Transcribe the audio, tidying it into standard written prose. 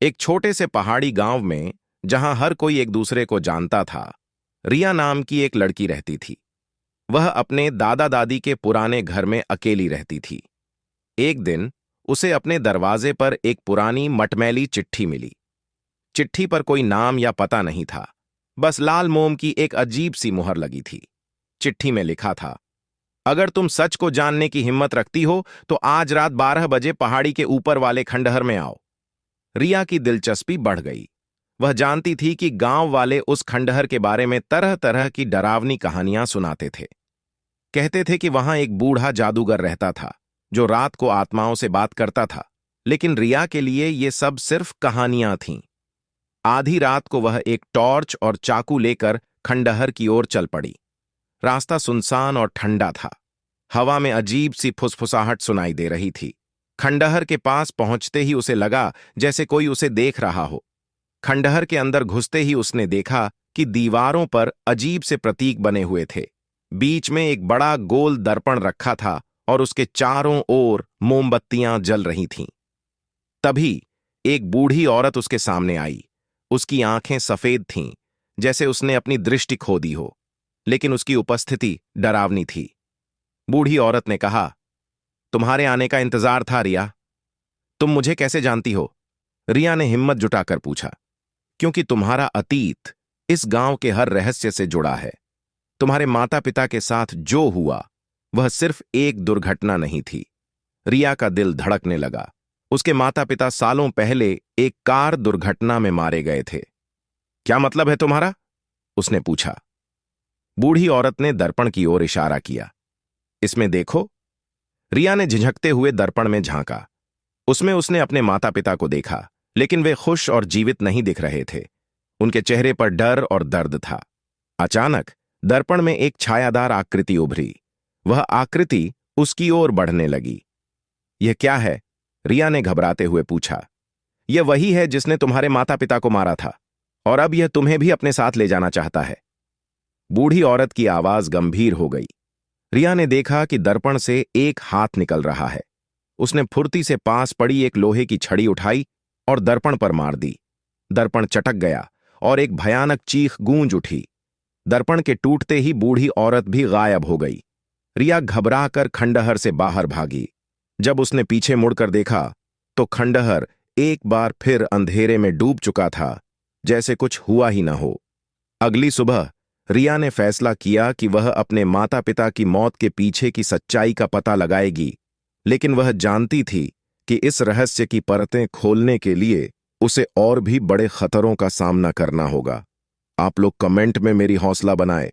एक छोटे से पहाड़ी गांव में, जहां हर कोई एक दूसरे को जानता था, रिया नाम की एक लड़की रहती थी। वह अपने दादा दादी के पुराने घर में अकेली रहती थी। एक दिन उसे अपने दरवाजे पर एक पुरानी मटमैली चिट्ठी मिली। चिट्ठी पर कोई नाम या पता नहीं था, बस लाल मोम की एक अजीब सी मुहर लगी थी। चिट्ठी में लिखा था, अगर तुम सच को जानने की हिम्मत रखती हो तो आज रात 12 बजे पहाड़ी के ऊपर वाले खंडहर में आओ। रिया की दिलचस्पी बढ़ गई। वह जानती थी कि गांव वाले उस खंडहर के बारे में तरह तरह की डरावनी कहानियां सुनाते थे। कहते थे कि वहां एक बूढ़ा जादूगर रहता था जो रात को आत्माओं से बात करता था, लेकिन रिया के लिए ये सब सिर्फ कहानियां थीं। आधी रात को वह एक टॉर्च और चाकू लेकर खंडहर की ओर चल पड़ी। रास्ता सुनसान और ठंडा था। हवा में अजीब सी फुसफुसाहट सुनाई दे रही थी। खंडहर के पास पहुंचते ही उसे लगा जैसे कोई उसे देख रहा हो। खंडहर के अंदर घुसते ही उसने देखा कि दीवारों पर अजीब से प्रतीक बने हुए थे। बीच में एक बड़ा गोल दर्पण रखा था और उसके चारों ओर मोमबत्तियां जल रही थीं। तभी एक बूढ़ी औरत उसके सामने आई। उसकी आंखें सफेद थीं, जैसे उसने अपनी दृष्टि खो दी हो, लेकिन उसकी उपस्थिति डरावनी थी। बूढ़ी औरत ने कहा, तुम्हारे आने का इंतजार था रिया। तुम मुझे कैसे जानती हो? रिया ने हिम्मत जुटाकर पूछा। क्योंकि तुम्हारा अतीत इस गांव के हर रहस्य से जुड़ा है। तुम्हारे माता पिता के साथ जो हुआ वह सिर्फ एक दुर्घटना नहीं थी। रिया का दिल धड़कने लगा। उसके माता पिता सालों पहले एक कार दुर्घटना में मारे गए थे। क्या मतलब है तुम्हारा? उसने पूछा। बूढ़ी औरत ने दर्पण की ओर इशारा किया। इसमें देखो। रिया ने झिझकते हुए दर्पण में झांका। उसमें उसने अपने माता पिता को देखा, लेकिन वे खुश और जीवित नहीं दिख रहे थे। उनके चेहरे पर डर और दर्द था। अचानक दर्पण में एक छायादार आकृति उभरी। वह आकृति उसकी ओर बढ़ने लगी। यह क्या है? रिया ने घबराते हुए पूछा। यह वही है जिसने तुम्हारे माता पिता को मारा था, और अब यह तुम्हें भी अपने साथ ले जाना चाहता है। बूढ़ी औरत की आवाज गंभीर हो गई। रिया ने देखा कि दर्पण से एक हाथ निकल रहा है। उसने फुर्ती से पास पड़ी एक लोहे की छड़ी उठाई और दर्पण पर मार दी। दर्पण चटक गया और एक भयानक चीख गूंज उठी। दर्पण के टूटते ही बूढ़ी औरत भी गायब हो गई। रिया घबराकर खंडहर से बाहर भागी। जब उसने पीछे मुड़कर देखा तो खंडहर एक बार फिर अंधेरे में डूब चुका था, जैसे कुछ हुआ ही न हो। अगली सुबह रिया ने फैसला किया कि वह अपने माता पिता की मौत के पीछे की सच्चाई का पता लगाएगी, लेकिन वह जानती थी कि इस रहस्य की परतें खोलने के लिए उसे और भी बड़े खतरों का सामना करना होगा। आप लोग कमेंट में मेरी हौसला बनाएं।